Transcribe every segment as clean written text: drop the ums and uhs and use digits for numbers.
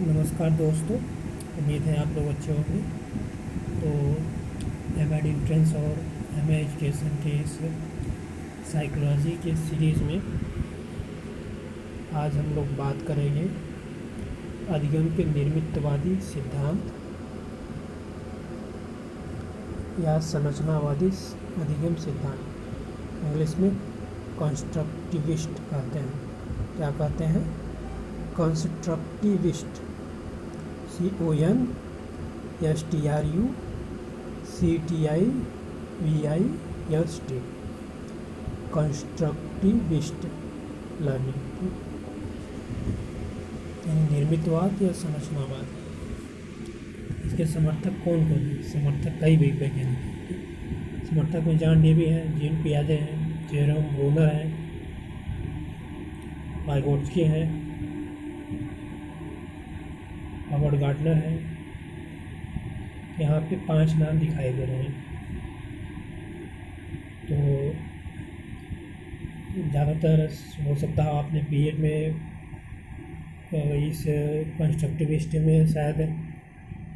नमस्कार दोस्तों, उम्मीद है आप लोग अच्छे होंगे। तो एमएड एंट्रेंस और एमए एजुकेशन के इस साइकोलॉजी के सीरीज़ में आज हम लोग बात करेंगे अधिगम के निर्मितवादी सिद्धांत या संरचनावादी अधिगम सिद्धांत। इंग्लिश में कंस्ट्रक्टिविस्ट कहते हैं। क्या कहते हैं? कंस्ट्रक्टिविस्ट। CONSTRUCTIVIST। कंस्ट्रक्टिविस्ट लर्निंग यानी निर्मितवाद या संरचनावाद। इसके समर्थक कौन कौन हैं? समर्थक कई वैज्ञानिक हैं। समर्थक में जॉन डेवी हैं, जीन पियाजे हैं, जेरोम ब्रूनर हैं, वाइगोट्स्की हैं, हॉवर्ड गार्डनर है। यहाँ पे 5 नाम दिखाई दे रहे हैं। तो ज़्यादातर हो सकता है आपने बीएड में इस कंस्ट्रक्टिविस्ट में शायद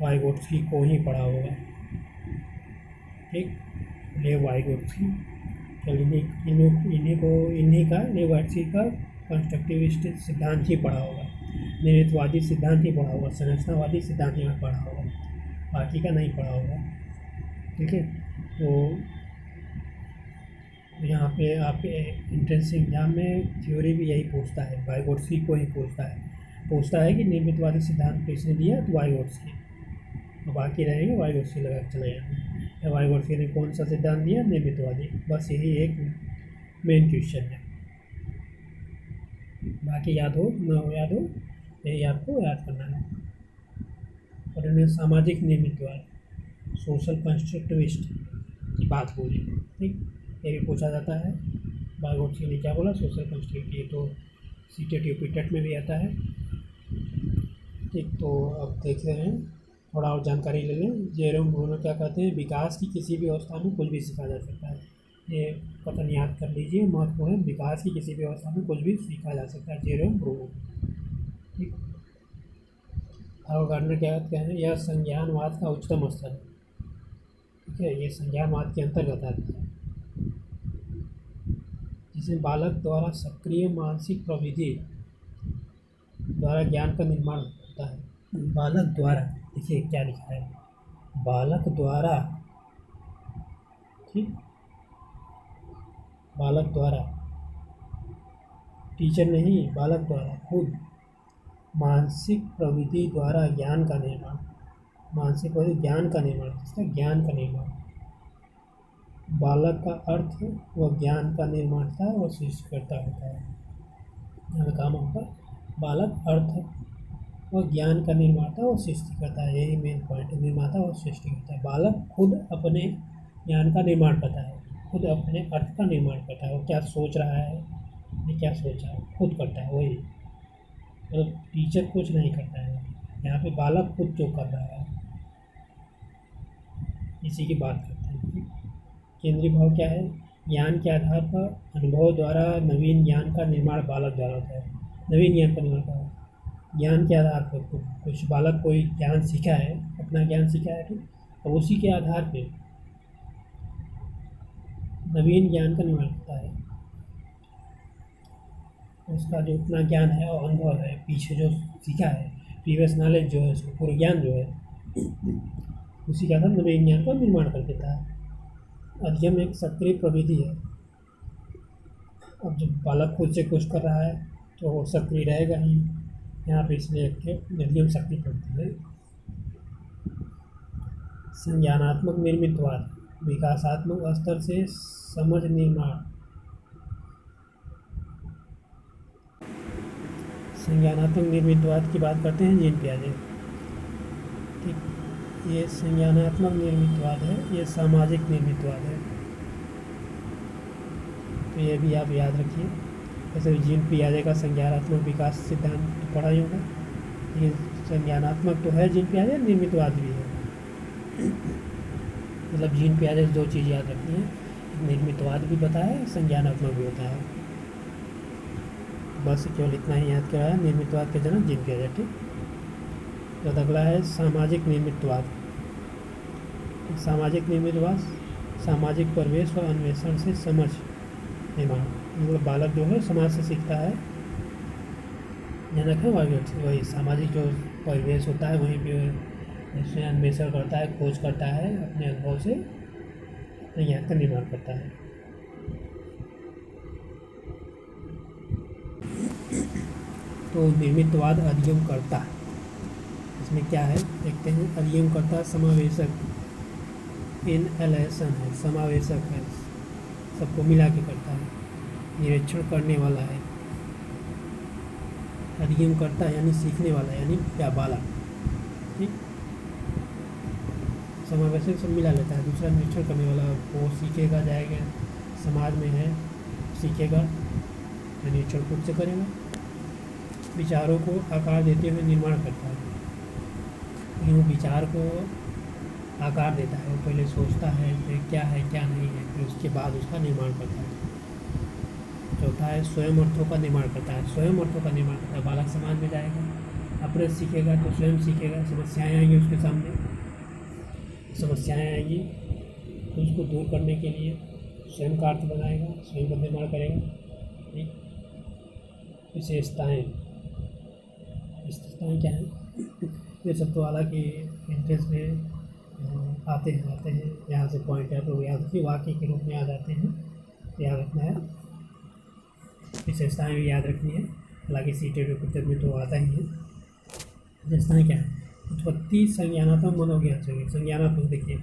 वाइगोट्स्की को ही पढ़ा होगा। ठीक, लेव वाइगोट्स्की। इन्हीं का लेव वाइगोट्स्की का कंस्ट्रक्टिविस्ट सिद्धांत ही पढ़ा होगा, निर्मितवादी सिद्धांत ही पढ़ा होगा, संरचनावादी सिद्धांत ही पढ़ा होगा, बाकी का नहीं पढ़ा होगा। ठीक है, तो यहाँ पे आपके एंट्रेंस एग्जाम में थ्योरी भी यही पूछता है, वाइगोट्स्की को ही पूछता है कि निर्मितवादी सिद्धांत किसने दिया, तो वाइगोट्स्की। तो बाकी रहेंगे वाइगोट्स्की लगा के चले जाएंगे। वाइगोट्स्की ने कौन सा सिद्धांत दिया? निर्मितवादी। बस यही एक मेन क्वेश्चन है। बाकी याद हो ना हो याद हो, यही आपको याद करना है। और इन्हें सामाजिक निर्मितवाद, सोशल कंस्ट्रक्टिविस्ट की बात बोली। ठीक, ये भी पूछा जाता है। वाइगोट्स्की ने क्या बोला? Social constructive. तो सीटेट यूपीटेट में भी आता है। ठीक, तो अब देख रहे हैं, थोड़ा और जानकारी ले लें। जेरोम ब्रूनर क्या कहते हैं? विकास की किसी भी अवस्था में कुछ भी सीखा जा सकता है। ये कथन याद कर लीजिए, महत्वपूर्ण है। विकास की किसी भी अवस्था में कुछ भी सीखा जा सकता है, जेरोम ब्रूनर। ठीक, हॉवर्ड गार्डनर क्या कहते हैं? यह संज्ञानवाद का उच्चतम स्तर है। ठीक है, ये संज्ञानवाद के अंतर्गत आता है, जिसमें बालक द्वारा सक्रिय मानसिक प्रविधि द्वारा ज्ञान का निर्माण होता है। बालक द्वारा, देखिए क्या लिखा है, बालक द्वारा। ठीक, बालक द्वारा, टीचर नहीं, बालक द्वारा खुद मानसिक प्रविधि द्वारा ज्ञान का निर्माण। मानसिक प्रविधि ज्ञान का निर्माण, किसका? ज्ञान का निर्माण। बालक का अर्थ वह ज्ञान का निर्माता और सृष्टिकर्ता होता है। यहाँ काम होगा, बालक अर्थ वह ज्ञान का निर्माता और सृष्टिकर्ता है। यही मेन पॉइंट है, निर्माता और सृष्टिकर्ता है। बालक खुद अपने ज्ञान का निर्माण करता है, खुद अपने अर्थ का निर्माण करता है। वो क्या सोच रहा है, क्या सोचा है, खुद करता है। वही मतलब टीचर कुछ नहीं करता है। यहाँ पे बालक खुद जो कर रहा है, इसी की बात करते हैं। केंद्रीय भाव क्या है? ज्ञान के आधार पर अनुभव द्वारा नवीन ज्ञान का निर्माण बालक द्वारा होता है। नवीन ज्ञान का निर्माण होता है ज्ञान के आधार पर। कुछ बालक कोई ज्ञान सीखा है, अपना ज्ञान सीखा है, तो अब उसी के आधार पर नवीन ज्ञान का निर्माण होता है। उसका जो अपना ज्ञान है और अनुभव है, पीछे जो सीखा है, प्रीवियस नॉलेज जो है, उसको पूरा ज्ञान जो है, उसी के आधार नवीन ज्ञान का निर्माण कर देता है। अधिगम एक सक्रिय प्रविधि है। अब जब बालक खुद से कुछ कर रहा है तो वो सक्रिय रहेगा ही। यहाँ पे इसलिए अधिगम सक्रिय प्रवृत्ति है। संज्ञानात्मक निर्मितवाद, विकासात्मक स्तर से समझ निर्माण। संज्ञानात्मक निर्मितवाद की बात करते हैं जीन पियाजे। ठीक, ये संज्ञानात्मक निर्मितवाद है, ये सामाजिक निर्मितवाद है। तो ये भी आप याद रखिए। जैसे जीन पियाजे का संज्ञानात्मक विकास सिद्धांत तो पढ़ा ही होगा। ये संज्ञानात्मक तो है जीन पियाजे, निर्मितवाद भी है। मतलब जीन पियाजे 2 चीज़ याद रखनी है, निर्मितवाद भी पता है, संज्ञानात्मक भी होता है। बस केवल इतना ही याद कराया, निर्मितवाद के जनक जीन पियाजे। ठीक, तो अगला है सामाजिक निमित्तवाद। सामाजिक निमित्तवाद सामाजिक परिवेश और अन्वेषण से समझ निर्माण, मतलब बालक जो है समाज से सीखता है, जनक है वही सामाजिक जो परिवेश होता है वहीं पे उसमें अन्वेषण करता है, खोज करता है, अपने अनुभव से अपने ज्ञान का निर्माण करता है। तो निर्मितवाद अधिगमकर्ता, इसमें क्या है देखते हैं। अधिगमकर्ता समावेशक, इनएलेशन है, समावेशक है, सबको मिला के करता है, निरीक्षण करने वाला है। अधिगमकर्ता यानी सीखने वाला, यानी क्या बालक, ठीक। समावेशक सब मिला लेता है। दूसरा निरीक्षण करने वाला, वो सीखेगा, जाएगा समाज में है, सीखेगा, निरीक्षण खुद से करेगा। विचारों को आकार देते हुए निर्माण करता है, वो विचार को आकार देता है, वो पहले सोचता है फिर क्या नहीं है, फिर उसके बाद उसका निर्माण करता है। चौथा है स्वयं अर्थों का निर्माण करता है, स्वयं अर्थों का निर्माण करता है। बालक समाज में जाएगा, अपने सीखेगा तो स्वयं सीखेगा, समस्याएं आएंगी उसके सामने, समस्याएं आएंगी तो उसको दूर करने के लिए स्वयं का अर्थ बनाएगा, स्वयं का निर्माण करेगा, ठीक। विशेषताएँ क्या हैं, ये सब तो हालांकि एंट्रेंस में आते हैं यहाँ से पॉइंट है तो याद रखिए, वाक्य के रूप में आ जाते हैं, याद रखना है। विशेषताएँ भी याद रखनी है, हालांकि सीटेड रिपीटेड में तो आता ही है। विशेषताएँ क्या है, उत्पत्ति संज्ञानात्मक मनोज्ञान से हुई। संज्ञानात्मक देखिए,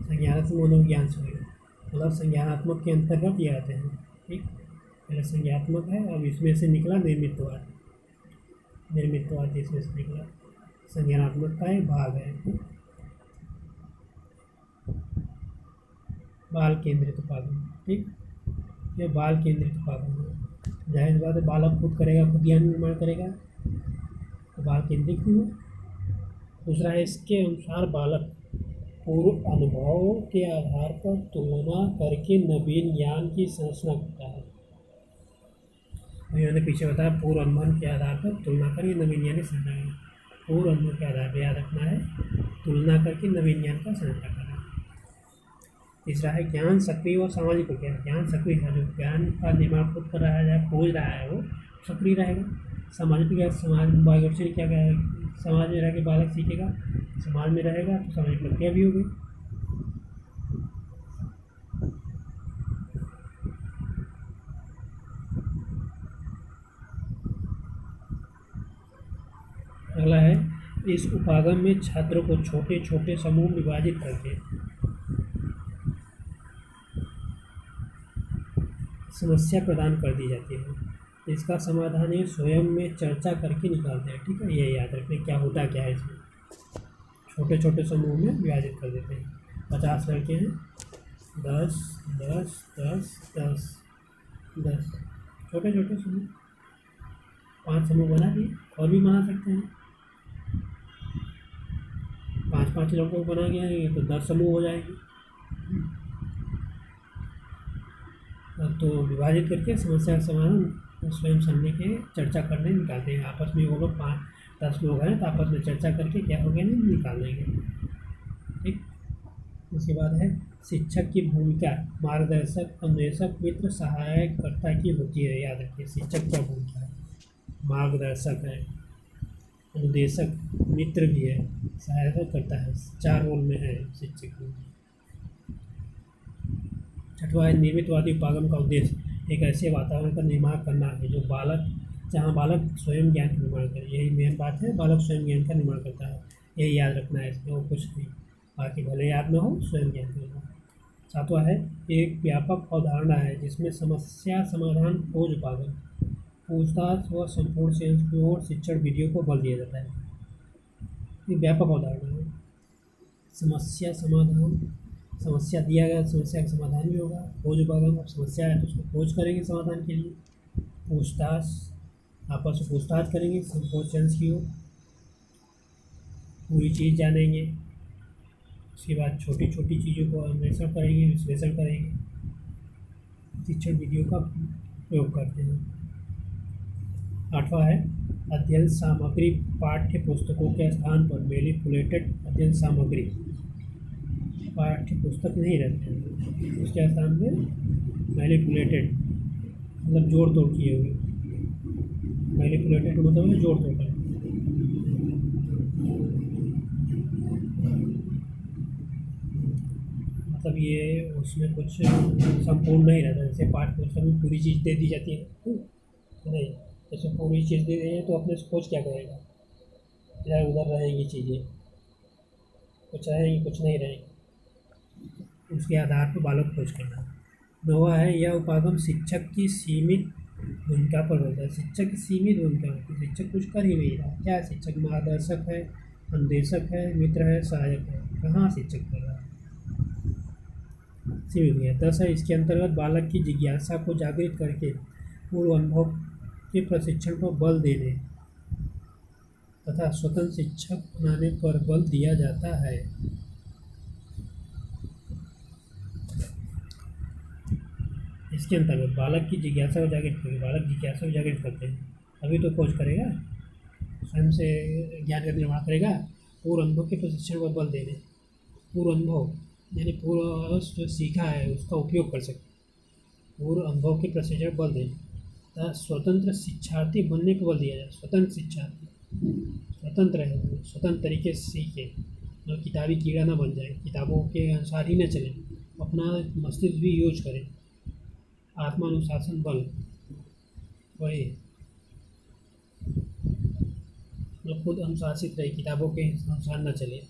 संज्ञानात्मक मनोज्ञान से हुई, मतलब संज्ञानात्मक के अंतर्गत ये आते हैं, ठीक। पहले संज्ञात्मक है, अब इसमें से निकला निर्मितवाद, निर्मितवाद इसमें से निकला, संज्ञानात्मक का एक भाग है। बाल केंद्रित उपागम, ठीक। ये बाल केंद्रित उपागम है, जाहिर बात है बालक खुद करेगा, खुद ज्ञान निर्माण करेगा तो बाल केंद्रित हुआ। दूसरा है इसके अनुसार बालक पूर्व अनुभव के आधार पर तुलना करके नवीन ज्ञान की संरचना करता है। मैंने पीछे बताया, पूर्व अनुभव के आधार पर तुलना करके नवीन ज्ञान की संरचना, पूर्व अनुभव के आधार पर याद रखना है, तुलना करके नवीन ज्ञान का संरचना करना। तीसरा है ज्ञान सक्रिय और सामाजिक प्रक्रिया। ज्ञान सक्रिय है, जो ज्ञान का निर्माण खुद कर रहा है, खोज रहा है, वो सक्रिय रहेगा। सामाजिक प्रक्रिया, समाज बायोग्राफी क्या है, समाज में रह के बालक सीखेगा, समाज में रहेगा तो सामाजिक प्रक्रिया भी होगी। अगला है इस उपागम में छात्रों को छोटे छोटे समूह विभाजित करके समस्या प्रदान कर दी जाती है। इसका समाधान ये स्वयं में चर्चा करके निकालते हैं, ठीक है। ये याद रखें क्या होता क्या है इसमें, छोटे छोटे समूह में विभाजित कर देते हैं। 50 लड़के हैं, 10 10 10 10 10 छोटे छोटे समूह, 5 समूह बना दिए, और भी बना सकते हैं। 5 लड़कों को बना गया तो 10 समूह हो जाएंगे। तो विभाजित करके समस्या का समाधान स्वयं समझने के चर्चा करने निकालते हैं। आपस में वो लोग 5-10 लोग हैं तो आपस में चर्चा करके क्या हो गया नहीं निकाल देंगे, ठीक। उसके बाद है शिक्षक की भूमिका मार्गदर्शक, अन्वेषक, मित्र, सहायक कर्ता की होती है। याद रखिए शिक्षक क्या भूमिका है, मार्गदर्शक है, अनुदेशक, मित्र भी है, सहायता करता है, 4 रोल में है शिक्षक में। छठवां है निर्मितवादी उपागम का उद्देश्य एक ऐसे वातावरण का निर्माण करना है जहाँ बालक स्वयं ज्ञान का निर्माण करे। यही मेन बात है, बालक स्वयं ज्ञान का निर्माण करता है, यही याद रखना है इसमें, और कुछ नहीं, बाकी भले याद ना हो, स्वयं ज्ञान का निर्माण। सातवां है एक व्यापक अवधारणा है जिसमें समस्या समाधान खोज उपागम पूछताछ व संपूर्ण सेंस की ओर शिक्षण विधियों को बल दिया जाता है। ये व्यापक अवधारणा है, समस्या समाधान, समस्या दिया गया समस्या का समाधान भी होगा, खोज उपागम, अब समस्या है तो उसको खोज करेंगे समाधान के लिए, पूछताछ, आपस में पूछताछ करेंगे संपूर्ण सेंस की ओर, पूरी चीज़ जानेंगे। उसके बाद छोटी छोटी चीज़ों को अन्वेषण करेंगे, विश्लेषण करेंगे, शिक्षण विधियों का प्रयोग करते हैं। 8वां है अध्ययन सामग्री पाठ्य पुस्तकों के स्थान पर मैनिपुलेटेड अध्ययन सामग्री, पाठ्य पुस्तक नहीं रहते हैं, उसके स्थान में मैनिपुलेटेड मतलब जोड़ तोड़ किए हुए, मैनिपुलेटेड मतलब है जोड़ तोड़ करना। मतलब ये उसमें कुछ संपूर्ण नहीं रहता, जैसे पाठ्य पुस्तक में पूरी चीज़ दे दी जाती है नहीं, जैसे पूरी चीज़ दे दी है तो अपने खोज क्या करेगा, इधर उधर रहेंगी चीज़ें, कुछ रहेंगी कुछ नहीं रहेंगी, उसके आधार पर बालक खोज करना। नौवां है यह उपागम शिक्षक की सीमित भूमिका पर होता है। शिक्षक की सीमित भूमिका होती है, शिक्षक कुछ कर ही नहीं रहा, क्या शिक्षक मार्गदर्शक है, अनुदेशक है, मित्र है, सहायक है, कहाँ शिक्षक कर रहा है, सीमित गया। 10 है इसके अंतर्गत बालक की जिज्ञासा को जागृत करके पूर्व अनुभव के प्रशिक्षण पर बल देने तथा स्वतंत्र शिक्षक बनाने पर बल दिया जाता है। इसके अंतर्गत बालक की जिज्ञासा को जागृत करके, बालक जिज्ञासा को जागृत करते हैं अभी तो खोज करेगा, स्वयं से ज्ञान का निर्माण करेगा। पूर्व अनुभव के प्रशिक्षण पर बल देने, पूर्व अनुभव यानी पूर्व जो सीखा है उसका उपयोग कर सके, पूर्व अनुभव के प्रशिक्षण बल देने तथा स्वतंत्र शिक्षार्थी बनने पर बल दिया जाए। स्वतंत्र शिक्षार्थी स्वतंत्र है, स्वतंत्र तरीके से सीखे, जो किताबी कीड़ा ना बन जाए, किताबों के अनुसार ही न चले, अपना मस्तिष्क भी यूज करें। आत्मानुशासन बल वही मतलब खुद अनुशासित रहे, किताबों के अनुसार न चले।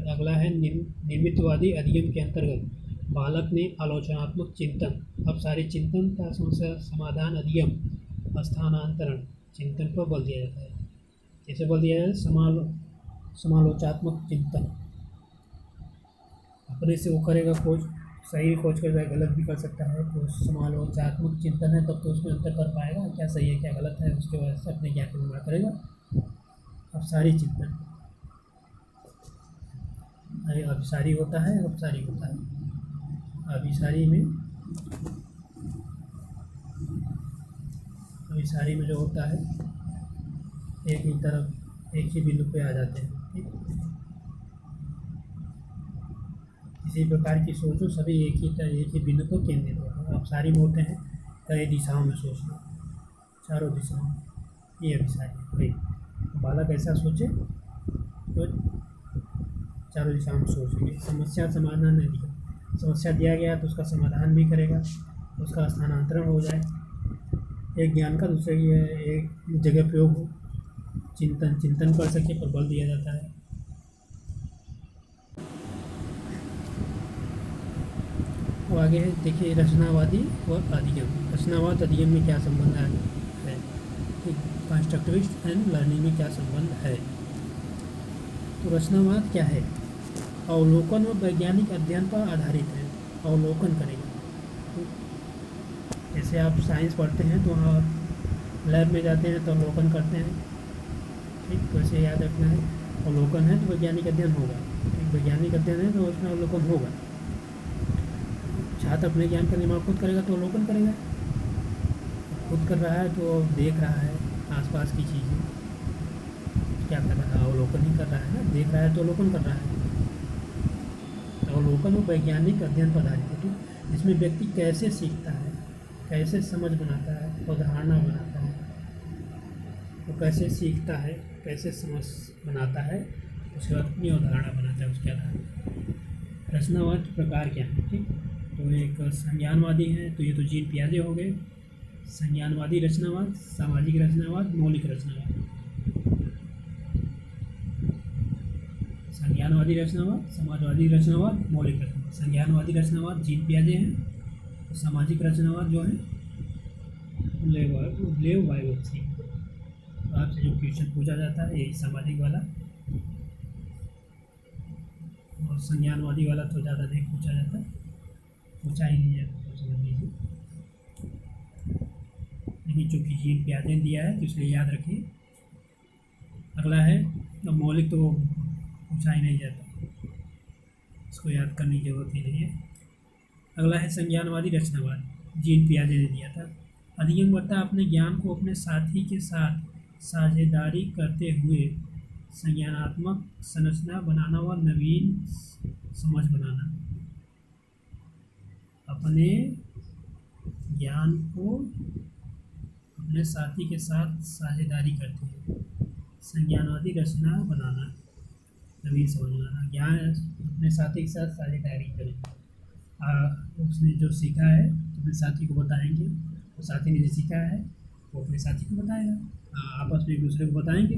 अगला है निर्मितवादी अधिगम के अंतर्गत बालक ने आलोचनात्मक चिंतन, अपसारी चिंतन का समस्या समाधान अधिगम, स्थानांतरण चिंतन पर बल दिया जाता है। जैसे बल दिया जाए समालोचनात्मक चिंतन, अपने से वो करेगा खोज, सही खोज कर जाए, गलत भी कर सकता है, तो समालोचनात्मक चिंतन है तब तो उसमें अंतर कर पाएगा क्या सही है क्या गलत है, उसके वजह से अपने ज्ञान का निर्माण करेगा। अपसारी चिंतन, अभिसारी होता है अपसारी होता है, अभिसारी में जो होता है एक ही तरफ एक ही बिंदु पे आ जाते हैं, ठीक। इसी प्रकार की सोचो सभी एक ही बिंदु पर केंद्रित होते हैं। अपसारी में होते हैं कई दिशाओं में सोचना, चारों दिशाओं में, ये अभिसारी है। बालक ऐसा सोचे तो चारों दिशाओं में सोचेंगे। समस्या समाधान नहीं दिया, समस्या दिया गया तो उसका समाधान भी करेगा, उसका स्थानांतरण हो जाए, एक ज्ञान का दूसरे की एक जगह प्रयोग हो, चिंतन कर सके पर बल दिया जाता है। वो आगे है देखिए रचनावादी और अधिगम। रचनावाद अधिगम में क्या संबंध है, कंस्ट्रक्टिविस्ट एंड लर्निंग में क्या संबंध है। तो रचनावाद क्या है, अवलोकन व वैज्ञानिक अध्ययन पर आधारित है, अवलोकन करेगा। जैसे आप साइंस पढ़ते हैं तो आप लैब में जाते हैं तो अवलोकन करते हैं, ठीक, तो इसे याद रखना है। अवलोकन है तो वैज्ञानिक अध्ययन होगा, ठीक, वैज्ञानिक अध्ययन है तो उसमें अवलोकन होगा। छात्र अपने ज्ञान का निर्माण खुद करेगा तो अवलोकन करेगा, खुद कर रहा है तो देख रहा है आसपास की चीज़ें, क्या कर रहा है, अवलोकन ही कर रहा है ना, देख रहा है तो अवलोकन कर रहा है। अवलोकन वो वैज्ञानिक अध्ययन पर आधारित है, ठीक, जिसमें व्यक्ति कैसे सीखता है, कैसे समझ बनाता है, अवधारणा बनाता है, वो कैसे सीखता है, कैसे समझ बनाता है, उसके बाद अपनी अवधारणा बनाता है उसके आधार पर। रचनावाद प्रकार क्या है, ठीक, तो एक संज्ञानवादी है, तो ये तो जीन पियाजे हो गए। संज्ञानवादी रचनावाद, सामाजिक रचनावाद, मौलिक रचनावाद। संज्ञानवादी रचनावाद, समाजवादी रचनावाद, मौलिक रचनावाद। संज्ञानवादी रचनावाद जीन पियाजे हैं, तो सामाजिक रचनावाद जो है लेव वाइगोत्स्की। तो आपसे जो क्वेश्चन पूछा जाता है यही सामाजिक वाला, और संज्ञानवादी वाला तो ज़्यादा नहीं पूछा जाता, पूछा ही नहीं जाता, तो समझ लीजिए। लेकिन चूँकि जीन पियाजे ने दिया है तो इसलिए याद रखिए। अगला है अब मौलिक, तो पूछा ही नहीं जाता, इसको याद करने की जरूरत ही नहीं है। अगला है संज्ञानवादी रचनावाद, जीन पियाजे ने दिया था, अधिगमकर्ता अपने ज्ञान को अपने साथी के साथ साझेदारी करते हुए संज्ञानात्मक संरचना बनाना व नवीन समझ बनाना। अपने ज्ञान को अपने साथी के साथ साझेदारी करते हुए संज्ञानादि रचना बनाना, नवीन समझ बनाना। ज्ञान अपने साथी के साथ साझेदारी करें। उसने जो सीखा है तो अपने साथी को बताएंगे, तो साथी ने जो सीखा है वो अपने साथी को बताएगा। आपस में एक दूसरे को बताएंगे,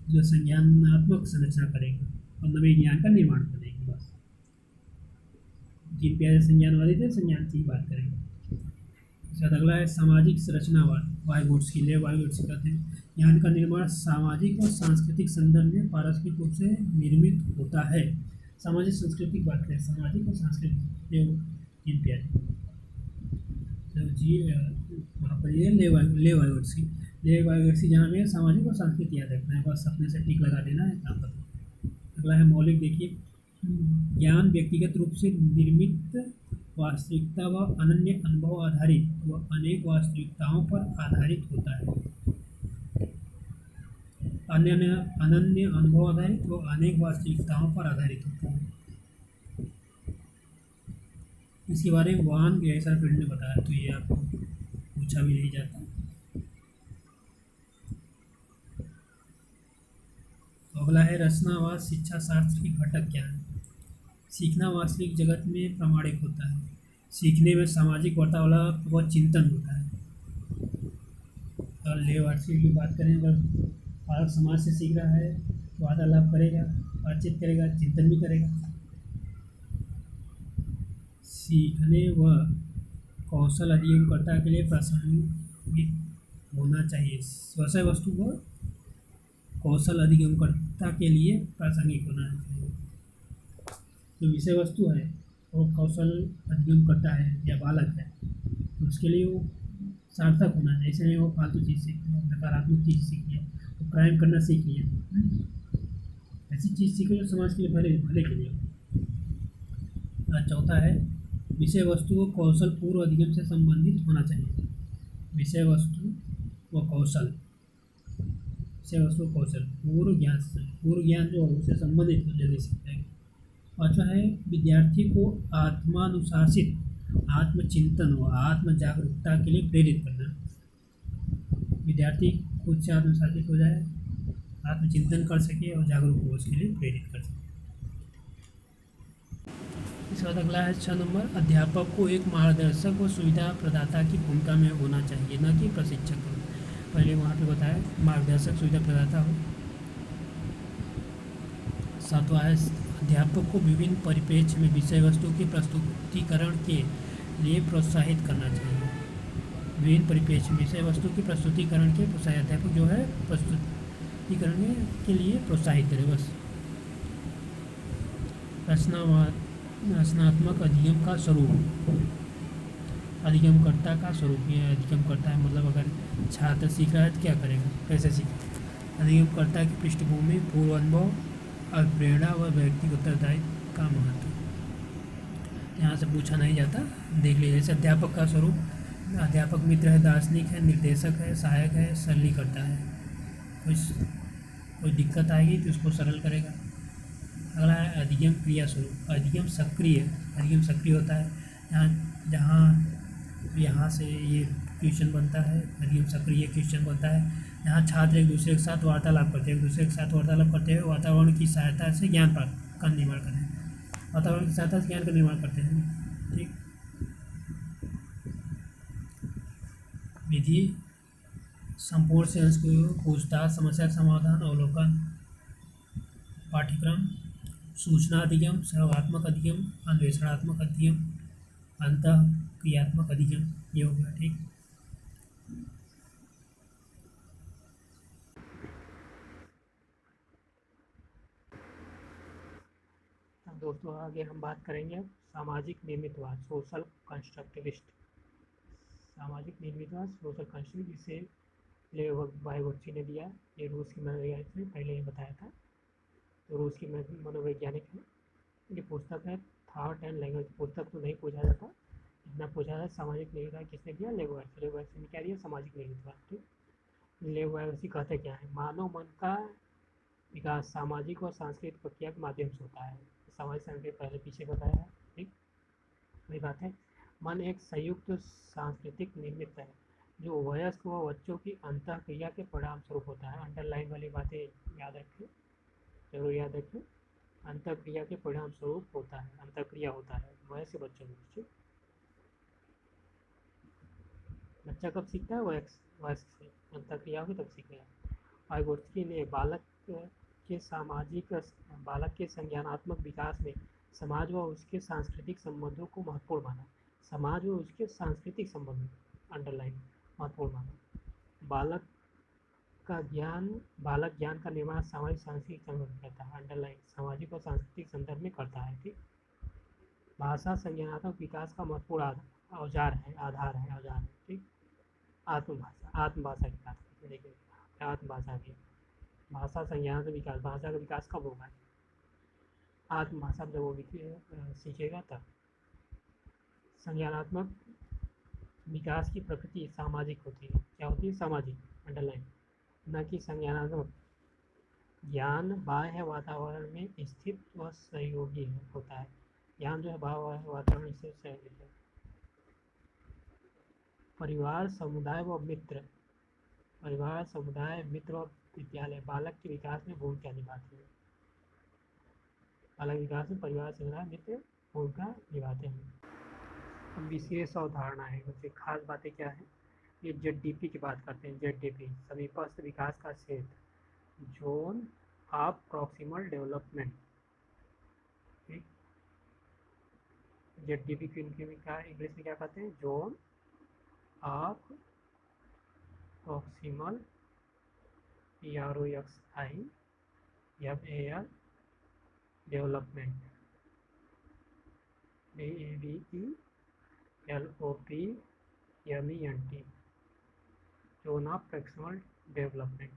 जो संज्ञानात्मक संरचना करेंगे और नवीन ज्ञान का निर्माण करेंगे। बस जिन प्यारे संज्ञानवादी थे, संज्ञान की बात करेंगे। अगला है सामाजिक संरचनावाद। वाइगोट्स्की, लेव वाइगोट्स्की कहते हैं ज्ञान का निर्माण सामाजिक और सांस्कृतिक संदर्भ में पारस्परिक रूप से निर्मित होता है। सामाजिक सांस्कृतिक बात करें, सामाजिक और सांस्कृतिक जिन प्यारे तो जी वहाँ पर ये लेव वाइगोट्स्की जहाँ में सामाजिक और सांस्कृतिक याद रखना है, बस अपने से टिक लगा देना है काम करना। अगला है मौलिक। देखिए, ज्ञान व्यक्तिगत रूप से निर्मित वास्तविकता व अनन्य अनुभव आधारित व अनेक वास्तविकताओं पर आधारित होता है। अनन्य अनुभव आधारित व अनेक वास्तविकताओं पर आधारित होता है। इसके बारे में वान गेसरफील्ड ने बताया, तो ये आपको पूछा भी नहीं जाता। तो अगला है रचनावाद। शिक्षा शास्त्र के घटक क्या है? सीखना वास्तविक जगत में प्रामाणिक होता है। सीखने में सामाजिक वार्तालाप व चिंतन होता है। और लेव वार्षिक की बात करें, अगर बालक समाज से सीख रहा है तो वार्तालाप करेगा, बातचीत करेगा, चिंतन भी करेगा। सीखने व कौशल अधिगमकर्ता के लिए प्रासंगिक होना चाहिए। विषय वस्तु को कौशल अधिगमकर्ता के लिए प्रासंगिक होना चाहिए। जो विषय वस्तु है वो कौशल अधिगम करता है या बालक है, तो उसके लिए वो सार्थक होना चाहिए। ऐसे नहीं वो फालतू चीज़ सीख लिया, नकारात्मक चीज़ सीख लिया, वो क्राइम करना सीख लिया। ऐसी चीज़ सीखे जो समाज के लिए भले के लिए। चौथा है विषय वस्तु व कौशल पूर्व अधिगम से संबंधित होना चाहिए। विषय वस्तु व कौशल, विषय वस्तु कौशल पूर्व ज्ञान जो उससे संबंधित हो जल्दी सीखता है। पाँचवा है विद्यार्थी को आत्मानुशासित, आत्मचिंतन व आत्म जागरूकता के लिए प्रेरित करना। विद्यार्थी खुद से आत्मशासित हो जाए, आत्मचिंतन कर सके और जागरूक हो, उसके लिए प्रेरित कर सके। इसके बाद अगला है 6 नंबर। अध्यापक को एक मार्गदर्शक व सुविधा प्रदाता की भूमिका में होना चाहिए, न कि प्रशिक्षक हो। पहले वहाँ पे बताया मार्गदर्शक सुविधा प्रदाता हो। 7वां है अध्यापक को विभिन्न परिप्रेक्ष्य में विषय वस्तु के प्रस्तुतिकरण के लिए प्रोत्साहित करना चाहिए। विभिन्न परिप्रेक्ष्य में विषय वस्तु के प्रस्तुतिकरण के प्रोत्साहित, अध्यापक जो है प्रस्तुतिकरण के लिए प्रोत्साहित करे। बस रचनात्मक अधिगम का स्वरूप, अधिगमकर्ता का स्वरूप। ये अधिगमकर्ता है मतलब अगर छात्र सीख रहा है तो क्या करेगा, कैसे सीखेगा। अधिगमकर्ता की पृष्ठभूमि, पूर्व अनुभव और प्रेरणा व व्यक्तिगत उत्तरदायित्व का महत्व यहाँ से पूछा नहीं जाता, देख लीजिए। जैसे अध्यापक का स्वरूप, अध्यापक मित्र है, दार्शनिक है, निर्देशक है, सहायक है, सरलीकर्ता है। कोई दिक्कत आएगी तो उसको सरल करेगा। अगला है अधिगम क्रिया स्वरूप। अधिगम सक्रिय होता है। यहाँ से ये क्वेश्चन बनता है, अधिगम सक्रिय क्वेश्चन बनता है। यहाँ छात्र एक दूसरे के साथ वार्तालाप करते हैं, वातावरण की सहायता से ज्ञान प्राप्त का निर्माण करते हैं। वातावरण की सहायता से ज्ञान का निर्माण करते हैं। ठीक। विधि संपूर्ण सेंस को पूछताछ, समस्या समाधान, अवलोकन, पाठ्यक्रम, सूचना अधिगम, सहयोगात्मक अधिगम, अन्वेषणात्मक अधिगम, अंतःक्रियात्मक अधिगम, ये हो गया। ठीक। दोस्तों आगे हम बात करेंगे सामाजिक निर्मितवाद, सोशल कंस्ट्रक्टिविस्ट। सामाजिक निर्मितवाद, सोशल कंस्ट्रक्टिविस्ट, जिसे लेव वाइगोत्स्की ने दिया। ये रूस की मनोवैज्ञानिक ने पहले ही बताया था, तो रूस की मनोवैज्ञानिक है। ये पुस्तक है थॉट एंड लैंग्वेज। पुस्तक तो नहीं पूछा जाता, इतना पूछा है सामाजिक नेतृत्व किसने दिया, लेबोयर्स। लेबोयर्स ने क्या दिया, सामाजिक नेतृत्व। ठीक, लेबोयर्स कहते क्या है, मानव मन का विकास सामाजिक और सांस्कृतिक प्रक्रिया के माध्यम से होता है। सामाजिक सांस्कृतिक पहले पीछे बताया है। ठीक, वही बात है। मन एक संयुक्त सांस्कृतिक निर्मित है जो वयस्क व बच्चों की अंतः क्रिया के परिणाम स्वरूप होता है। अंडरलाइन वाली बातें याद रखें, जरूर याद रखें। अंतः क्रिया के परिणाम स्वरूप होता है, अंतः क्रिया होता है वयस्क बच्चों में। ठीक, बच्चा कब सीखता है, वयस्क से। अंतः क्रिया होगी तब सीखेगा। वाइगोत्स्की ने बालक के संज्ञानात्मक विकास में समाज व उसके सांस्कृतिक संबंधों को महत्वपूर्ण माना। समाज व उसके सांस्कृतिक संबंध, अंडरलाइन, महत्वपूर्ण माना। बालक बालक ज्ञान का निर्माण सामाजिक सांस्कृतिक संबंध करता है, अंडरलाइन, सामाजिक और सांस्कृतिक संदर्भ में करता है। ठीक, भाषा संज्ञानात्मक विकास का महत्वपूर्ण औजार है, आधार है, औजार है। ठीक, आत्मभाषा की बात करते हैं। देखिए आत्मभाषा की भाषा संज्ञानात्मक विकास, भाषा का विकास कब होगा, आत्मभाषा जब वो सीखेगा तब। संज्ञानात्मक विकास की प्रकृति सामाजिक होती है। क्या होती है, सामाजिक, अंडरलाइन, न कि संज्ञानात्मक। ज्ञान बाह्य वातावरण में स्थित व सहयोगी होता है। ज्ञान जो है बाह्य वातावरण से सहयोगी है। परिवार, समुदाय व मित्र, परिवार, समुदाय, मित्र और विद्यालय बालक के विकास में भूमिका निभाते हैं। बालक विकास में परिवार, समुदाय, मित्र भूमिका निभाते हैं। अब विशेष अवधारणा है, कुछ खास बातें क्या है, ये जेडडीपी की बात करते हैं। जेडडीपी समीपस्थ विकास का क्षेत्र, जोन ऑफ प्रॉक्सिमल डेवलपमेंट। ठीक, जेडडीपी की इनके में क्या इंग्लिश में क्या कहते हैं, zone of proximal, PROXIMAL development, DEVELOPMENT, zone of proximal development.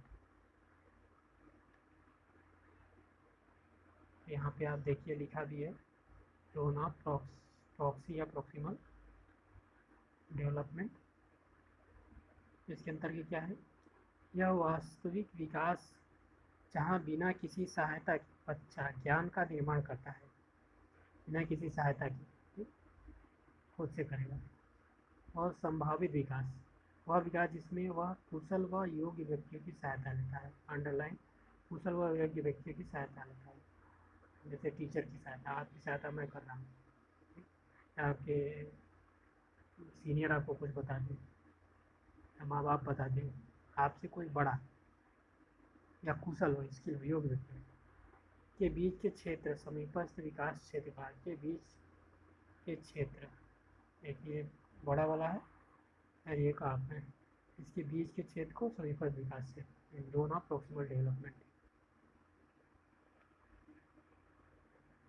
यहाँ पे आप देखिए लिखा भी है, जोन ऑफ प्रॉक्सी या प्रॉक्सिमल डेवलपमेंट। इसके अंतर्गत क्या है, यह वास्तविक विकास जहाँ बिना किसी सहायता के बच्चा ज्ञान का निर्माण करता है, बिना किसी सहायता की, खुद से करेगा। और संभावित विकास, वह विकास जिसमें वह कुशल व योग्य व्यक्तियों की सहायता लेता है, अंडरलाइन, कुशल व योग्य व्यक्तियों की सहायता लेता है। जैसे टीचर की सहायता, आपकी सहायता मैं कर रहा हूँ, आपके सीनियर आपको कुछ बता दें, माँ बाप बता दें, आपसे कोई बड़ा या कुशल हो, स्किल हो, योग्य व्यक्ति के बीच के क्षेत्र, समीपस्थ विकास क्षेत्र के बीच के क्षेत्र, एक ये बड़ा वाला है और एक आप है, इसके बीच के क्षेत्र को समीपस्थ विकास क्षेत्र, दोनों प्रॉक्सिमल डेवलपमेंट।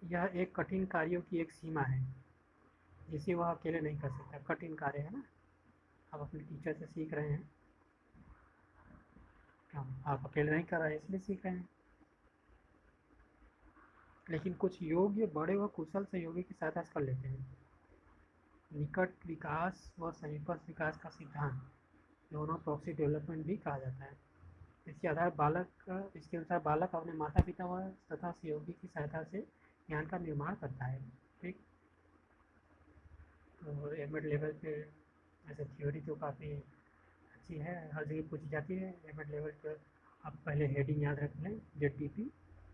यह एक कठिन कार्यों की एक सीमा है जिसे वह अकेले नहीं कर सकता। कठिन कार्य है ना, आप अपने टीचर से सीख रहे हैं, आप अकेले नहीं कर रहे हैं इसलिए सीख रहे हैं, लेकिन कुछ योग्य बड़े व कुशल सहयोगी की सहायता से कर लेते हैं। निकट विकास व समीपस्थ विकास का सिद्धांत दोनों प्रॉक्सी डेवलपमेंट भी कहा जाता है। इसके अनुसार बालक अपने माता पिता व तथा सहयोगी की सहायता से ज्ञान का निर्माण करता है। ठीक, तो एमएड लेवल पे ऐसे थ्योरी तो काफ़ी अच्छी है, हर जगह पूछी जाती है। एमएड लेवल पर आप पहले हेडिंग याद रख लें, जेडडीपी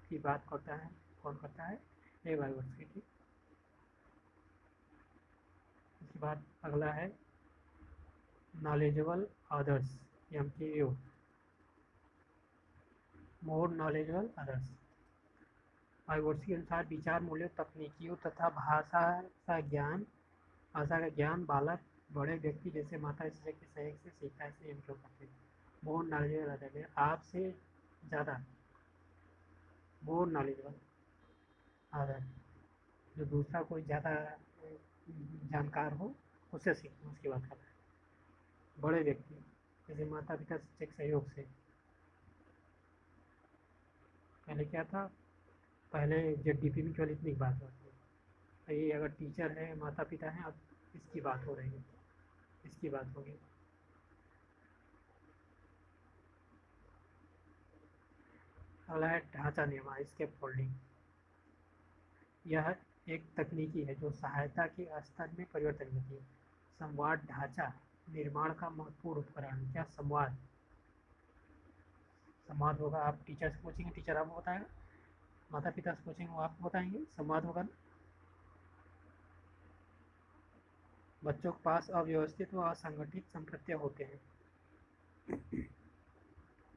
की बात करता है, कौन करता है, ए वाइवर्स की। ठीक, उसके बाद अगला है knowledgeable others, MKU, more knowledgeable others. Vygotsky के अनुसार विचार मूल्यों, तकनीकियों तथा भाषा का ज्ञान बालक बड़े व्यक्ति जैसे माता पिता के सहयोग से सीखता है, इसलिए इम्प्रूव करते हैं। मोर नॉलेजेबल अदर, आपसे ज़्यादा, मोर नॉलेजेबल अदर, जो दूसरा कोई ज़्यादा जानकार हो उससे सीखना, उसकी बात कर रहा है। बड़े व्यक्ति जैसे माता पिता शिक्षक सहयोग से। पहले क्या था, पहले जेडडीपी में केवल इतनी बात होती है, ये अगर टीचर है, माता पिता हैं, अब इसकी बात हो रही है, इसकी बात होगी। अगला है ढांचा निर्माण, स्केप फोल्डिंग। यह एक तकनीकी है जो सहायता के स्तर में परिवर्तन करती है। संवाद ढांचा निर्माण का महत्वपूर्ण उपकरण। क्या संवाद? संवाद होगा, आप टीचर से पूछेंगे, टीचर आपको बताएगा, माता पिता से पूछेंगे, वो आपको बताएंगे, संवाद होगा ना। बच्चों के पास अव्यवस्थित व असंगठित संप्रत्यय होते हैं।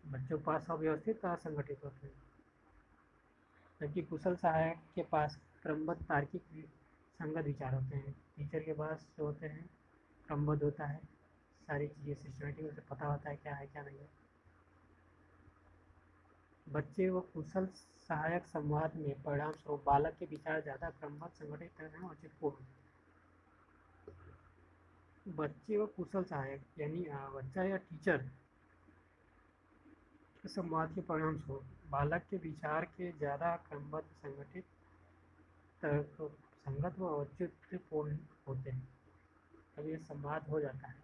बच्चों के पास अव्यवस्थित व असंगठित होते हैं, जबकि कुशल सहायक के पास क्रमबद्ध तार्किक संगत विचार होते हैं। टीचर के पास जो होते हैं क्रमबद्ध होता है, सारी चीज़ें सिस्टमेटिक, उसे पता होता है क्या है क्या नहीं है। बच्चे व कुशल सहायक संवाद में परिणाम स्वरूप बालक के विचार ज़्यादा क्रमबद्ध, संगठित और औचित्यपूर्ण। बच्चे व कुशल सहायक यानी बच्चा या टीचर के संवाद के परिणाम स्वरूप बालक के विचार के ज़्यादा क्रमबद्ध, संगठित, संगत व औचित्यपूर्ण होते हैं। जब ये संवाद हो जाता है,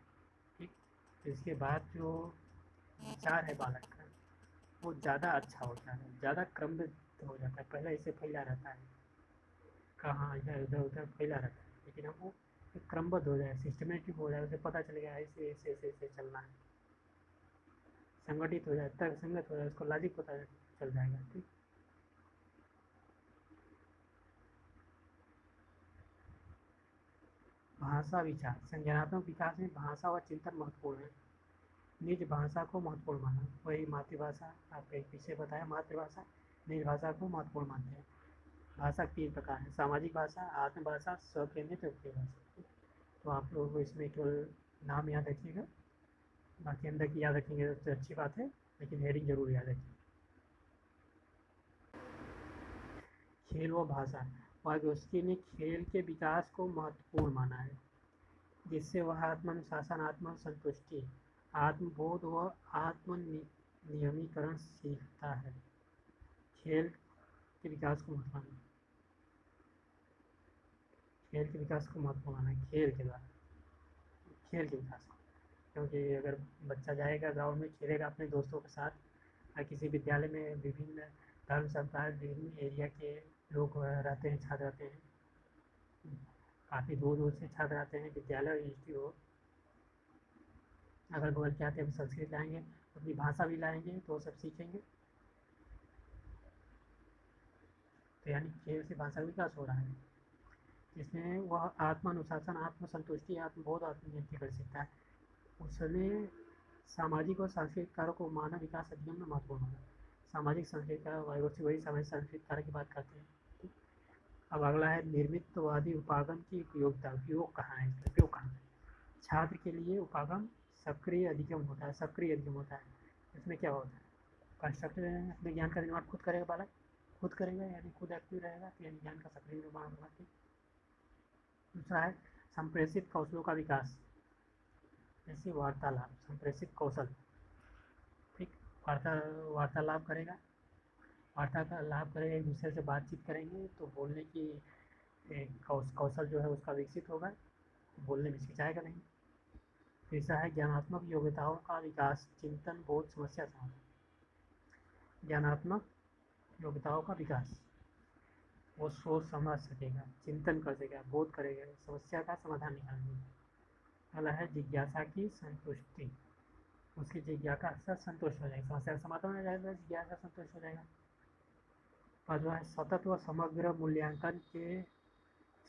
ठीक, तो इसके बाद जो विचार है बालक का वो ज़्यादा अच्छा होता है, ज़्यादा क्रमबद्ध हो जाता है। पहले इसे फैला रहता है, कहाँ इधर उधर उधर फैला रहता है, लेकिन अब वो क्रमबद्ध हो जाए, सिस्टमेटिक हो जाए, उसे पता चल गया ऐसे ऐसे ऐसे ऐसे चलना है, संगठित हो जाए, तर्क संगत हो जाए, उसको लॉजिक पता चल जाएगा। ठीक, भाषा विचार। संज्ञानात्मक विकास में भाषा व चिंतन महत्वपूर्ण है। निज भाषा को महत्वपूर्ण माना, वही मातृभाषा, आपके पीछे बताया मातृभाषा, निज भाषा को महत्वपूर्ण मानते हैं। भाषा तीन प्रकार है, सामाजिक भाषा, आत्मभाषा, स्वकेंद्रित व्यक्ति भाषा। तो आप लोगों को इसमें केवल नाम याद रखिएगा, बाकी अंदर की याद रखेंगे तो अच्छी बात है, लेकिन हेडिंग जरूर याद रखिए। खेल व भाषा। वागोस्की ने खेल के विकास को महत्वपूर्ण माना है, जिससे वह आत्मानुशासन, आत्मसंतुष्टि, आत्मबोध व आत्मनियमीकरण सीखता है। खेल के विकास को महत्व माना, खेल के विकास को महत्व माना है, खेल के द्वारा, खेल के विकास को। क्योंकि अगर बच्चा जाएगा ग्राउंड में खेलेगा अपने दोस्तों के साथ, या किसी विद्यालय में विभिन्न धर्म संप्रदाय, विभिन्न एरिया के लोग रहते हैं, छात्र रहते हैं, काफ़ी दूर दूर से छात्र आते हैं विद्यालय और इंस्टीट्यूट, अगल बगल के आते हैं, संस्कृत लाएंगे, अपनी भाषा भी लाएंगे, तो वो सब सीखेंगे। तो यानी खेल से भाषा विकास हो रहा है, जिसमें वह आत्मानुशासन, आत्मसंतुष्टि, आत्मबोध, आत्मनियंत्रण कर सकता है। उसने सामाजिक और सांस्कृतिक कार्यों को मानव विकास अधिगम में महत्वपूर्ण होगा। सामाजिक सांस्कृतिक वही सामाजिक सांस्कृतिक कार्य की बात करते हैं। अब अगला है निर्मितवादी उपागम की उपयोगिता। उपयोग कहाँ है, इसका उपयोग कहाँ है? छात्र के लिए उपागम सक्रिय अधिगम होता है, सक्रिय अधिगम होता है। इसमें क्या होता है, कंस्ट्रक्टिव अपने ज्ञान का निर्माण खुद करेगा बालक, खुद करेगा, यानी खुद एक्टिव रहेगा, तो यानी ज्ञान का सक्रिय निर्माण होगा। ठीक, दूसरा है संप्रेषित कौशलों का विकास, जैसे वार्तालाप, संप्रेषित कौशल। ठीक, वार्तालाप करेगा, वार्ता का लाभ करेगा, एक दूसरे से बातचीत करेंगे तो बोलने की कौशल जो है उसका विकसित होगा, बोलने में हिचकिचाएगा नहीं। तीसरा है ज्ञानात्मक योग्यताओं का विकास, चिंतन, बोध, समस्या समाधान। ज्ञानात्मक योग्यताओं का विकास, वो सोच समझ सकेगा, चिंतन कर सकेगा, बोध करेगा, समस्या का समाधान निकालेंगे। अगला है जिज्ञासा की संतुष्टि, उसकी जिज्ञासा से संतुष्ट हो जाएगा, समस्या का समाधान हो जाएगा, जिज्ञासा संतुष्ट हो जाएगा। पांचवा है सतत व समग्र मूल्यांकन के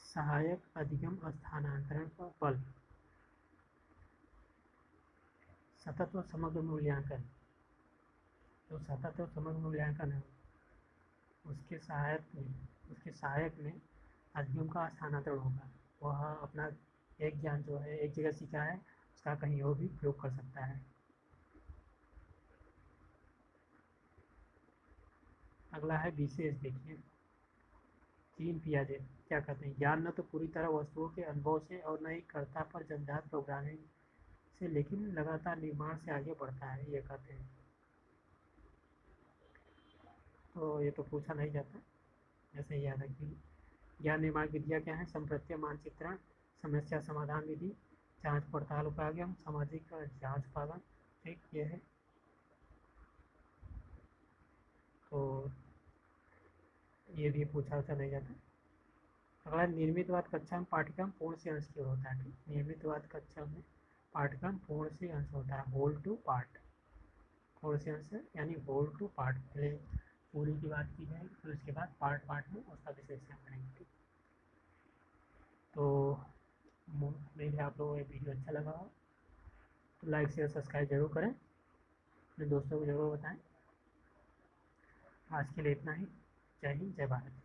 सहायक अधिगम स्थानांतरण पर बल। सतत व समग्र मूल्यांकन, जो सतत व समग्र मूल्यांकन है उसके सहायक में अधिगम का स्थानांतरण होगा। वह अपना एक ज्ञान जो है एक जगह सीखा है, उसका कहीं और भी प्रयोग कर सकता है। अगला है विशेष, देखिए 3 पियाजे क्या कहते हैं, ज्ञान न तो पूरी तरह वस्तुओं के अनुभव से और न ही कर्ता पर जन्मजात प्रोग्रामिंग से, लेकिन लगातार निर्माण से आगे बढ़ता है, ये कहते हैं। तो ये तो पूछा नहीं जाता, जैसे याद रखिए। ज्ञान निर्माण की विधियाँ क्या है, संप्रत्यय, मानचित्रण, समस्या समाधान विधि, जांच पड़ताल उपाय, सामाजिक जांच पालन। ठीक, ये है। तो ये भी पूछा नहीं जाता। अगला निर्मितवाद कक्षा में पाठ्यक्रम पूर्ण से अंश की ओर होता है। ठीक, निर्मितवाद कक्षा में पाठ्यक्रम पूर्ण से अंश होता है, होल टू पार्ट। पूर्ण से अंश यानी होल टू पार्ट, पहले पूरी की बात की जाएगी, फिर उसके बाद पार्ट पार्ट में उसका विश्लेषण करेंगे। ठीक, तो मेरे आप लोगों को ये वीडियो अच्छा लगा हो तो लाइक शेयर सब्सक्राइब जरूर करें, अपने दोस्तों को जरूर बताएं। आज के लिए इतना ही। जय हिंद, जय भारत।